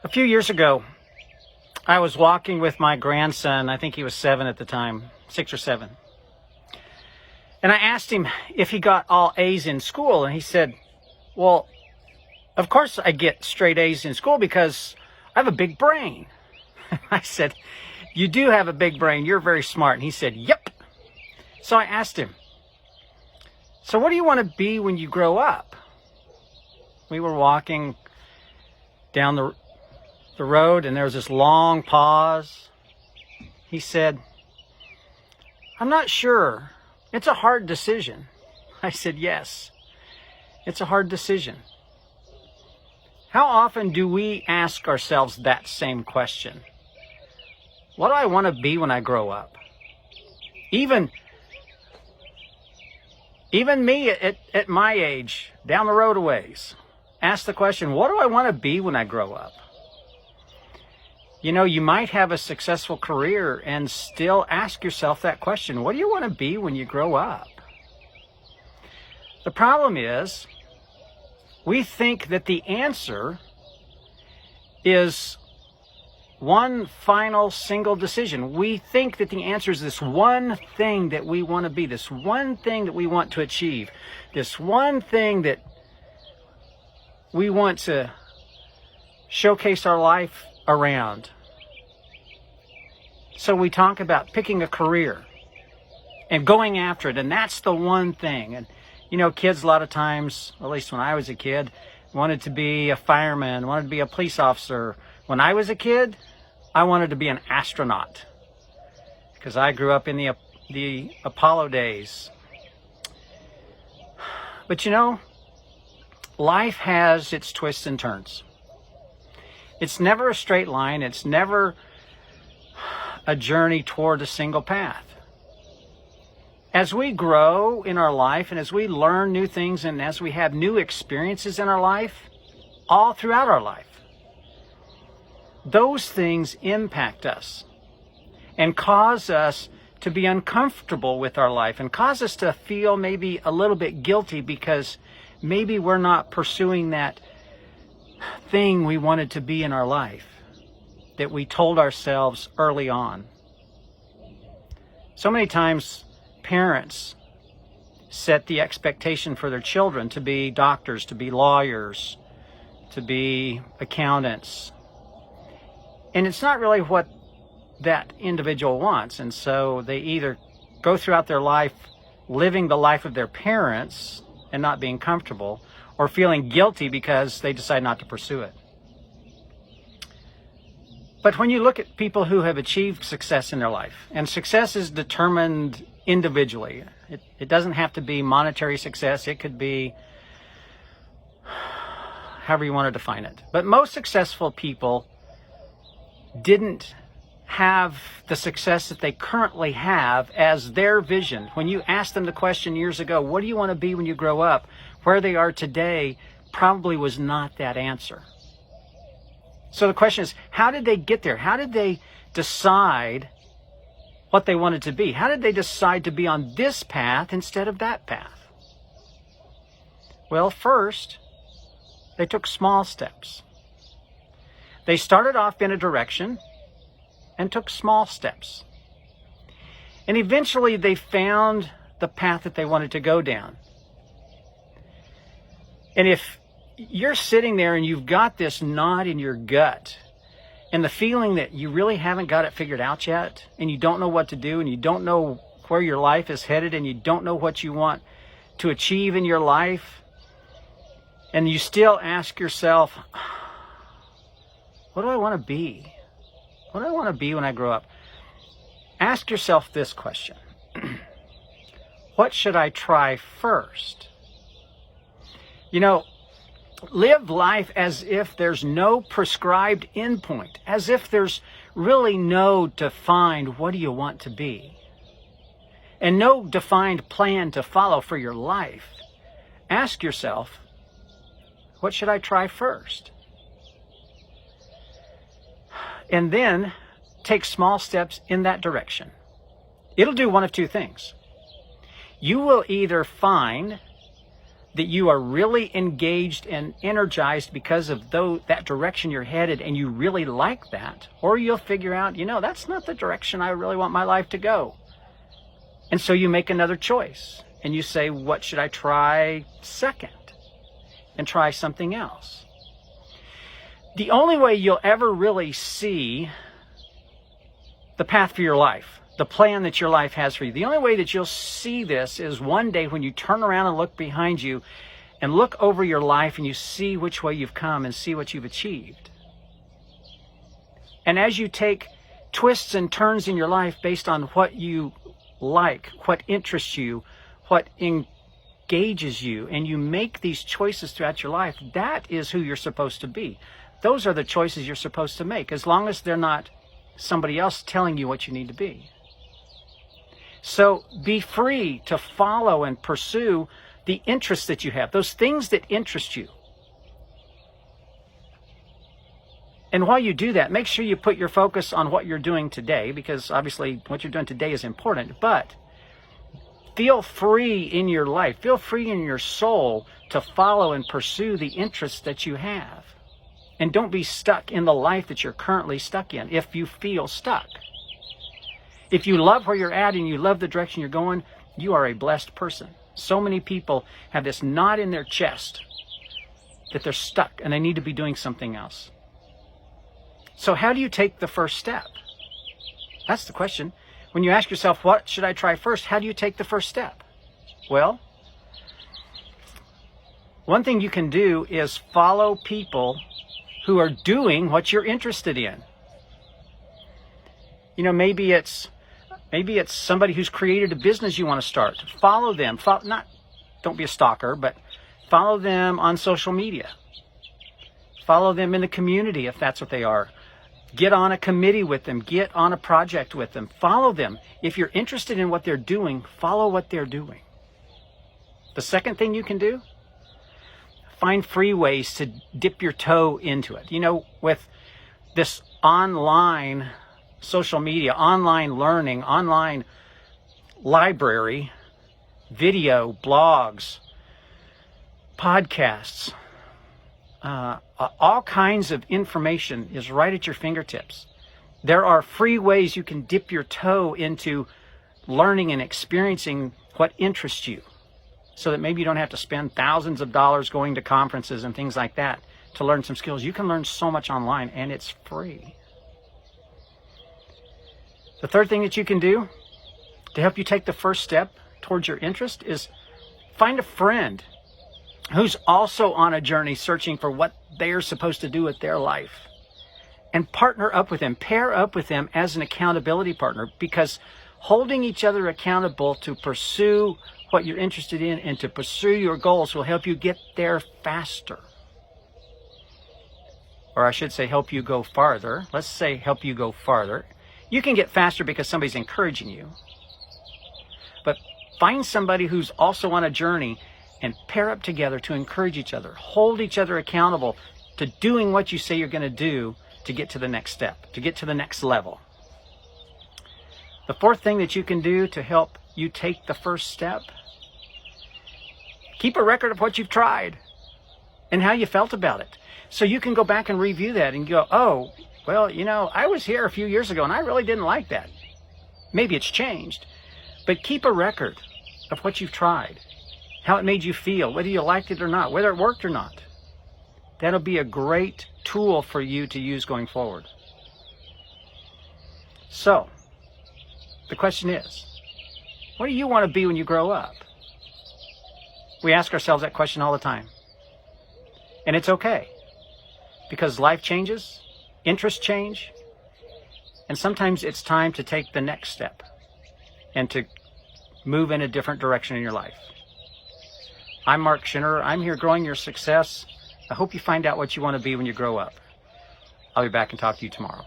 A few years ago, I was walking with my grandson. I think he was 7 at the time, 6 or 7. And I asked him if he got all A's in school. And he said, well, of course I get straight A's in school because I have a big brain. I said, you do have a big brain. You're very smart. And he said, yep. So I asked him, so what do you want to be when you grow up? We were walking down the road, and there was this long pause. He said, I'm not sure. It's a hard decision. I said, yes, it's a hard decision. How often do we ask ourselves that same question? What do I want to be when I grow up? Even me at my age, down the road a ways, ask the question, what do I want to be when I grow up? You know, you might have a successful career and still ask yourself that question. What do you want to be when you grow up? The problem is, we think that the answer is one final single decision. We think that the answer is this one thing that we want to be, this one thing that we want to achieve, this one thing that we want to showcase our life around. So we talk about picking a career and going after it, and that's the one thing. And you know, kids a lot of times, at least when I was a kid, wanted to be a fireman, wanted to be a police officer. When I was a kid, I wanted to be an astronaut because I grew up in the Apollo days. But you know, life has its twists and turns. It's never a straight line. It's never a journey toward a single path. As we grow in our life and as we learn new things and as we have new experiences in our life, all throughout our life, those things impact us and cause us to be uncomfortable with our life and cause us to feel maybe a little bit guilty because maybe we're not pursuing that thing we wanted to be in our life that we told ourselves early on. So many times parents set the expectation for their children to be doctors, to be lawyers, to be accountants. And it's not really what that individual wants. And so they either go throughout their life living the life of their parents and not being comfortable, or feeling guilty because they decide not to pursue it. But when you look at people who have achieved success in their life, and success is determined individually. It doesn't have to be monetary success. It could be however you want to define it. But most successful people didn't have the success that they currently have as their vision. When you asked them the question years ago, what do you want to be when you grow up? Where they are today probably was not that answer. So the question is, how did they get there? How did they decide what they wanted to be? How did they decide to be on this path instead of that path? Well, first, they took small steps. They started off in a direction and took small steps. And eventually they found the path that they wanted to go down. And if you're sitting there and you've got this knot in your gut and the feeling that you really haven't got it figured out yet, and you don't know what to do, and you don't know where your life is headed, and you don't know what you want to achieve in your life, and you still ask yourself, what do I want to be? What do I want to be when I grow up? Ask yourself this question. What should I try first? You know, live life as if there's no prescribed endpoint, as if there's really no defined what do you want to be, and no defined plan to follow for your life. Ask yourself, what should I try first? And then take small steps in that direction. It'll do one of two things. You will either find that you are really engaged and energized because of that direction you're headed and you really like that, or you'll figure out, that's not the direction I really want my life to go. And so you make another choice and you say, what should I try second? And try something else. The only way you'll ever really see the path for your life, the plan that your life has for you, the only way that you'll see this is one day when you turn around and look behind you and look over your life and you see which way you've come and see what you've achieved. And as you take twists and turns in your life based on what you like, what interests you, what engages you, and you make these choices throughout your life, that is who you're supposed to be. Those are the choices you're supposed to make, as long as they're not somebody else telling you what you need to be. So be free to follow and pursue the interests that you have, those things that interest you. And while you do that, make sure you put your focus on what you're doing today, because obviously what you're doing today is important, but feel free in your life, feel free in your soul to follow and pursue the interests that you have. And don't be stuck in the life that you're currently stuck in if you feel stuck. If you love where you're at and you love the direction you're going, you are a blessed person. So many people have this knot in their chest that they're stuck and they need to be doing something else. So how do you take the first step? That's the question. When you ask yourself, what should I try first? How do you take the first step? Well, one thing you can do is follow people who are doing what you're interested in. Maybe it's somebody who's created a business you want to start. Follow them. Don't be a stalker, but follow them on social media. Follow them in the community if that's what they are. Get on a committee with them. Get on a project with them. Follow them. If you're interested in what they're doing, follow what they're doing. The second thing you can do, find free ways to dip your toe into it. With this online social media, online learning, online library, video, blogs, podcasts, all kinds of information is right at your fingertips. There are free ways you can dip your toe into learning and experiencing what interests you, so that maybe you don't have to spend thousands of dollars going to conferences and things like that to learn some skills. You can learn so much online, and it's free. The third thing that you can do to help you take the first step towards your interest is find a friend who's also on a journey searching for what they're supposed to do with their life, and partner up with them, pair up with them as an accountability partner, because holding each other accountable to pursue what you're interested in and to pursue your goals will help you get there faster. Or I should say help you go farther. Let's say help you go farther. You can get faster because somebody's encouraging you. But find somebody who's also on a journey and pair up together to encourage each other. Hold each other accountable to doing what you say you're going to do to get to the next step, to get to the next level. The fourth thing that you can do to help you take the first step, keep a record of what you've tried and how you felt about it. So you can go back and review that and go, oh, well, I was here a few years ago and I really didn't like that. Maybe it's changed, but keep a record of what you've tried, how it made you feel, whether you liked it or not, whether it worked or not. That'll be a great tool for you to use going forward. So, the question is, what do you want to be when you grow up? We ask ourselves that question all the time. And it's okay, because life changes, interests change, and sometimes it's time to take the next step and to move in a different direction in your life. I'm Mark Schinnerer. I'm here growing your success. I hope you find out what you want to be when you grow up. I'll be back and talk to you tomorrow.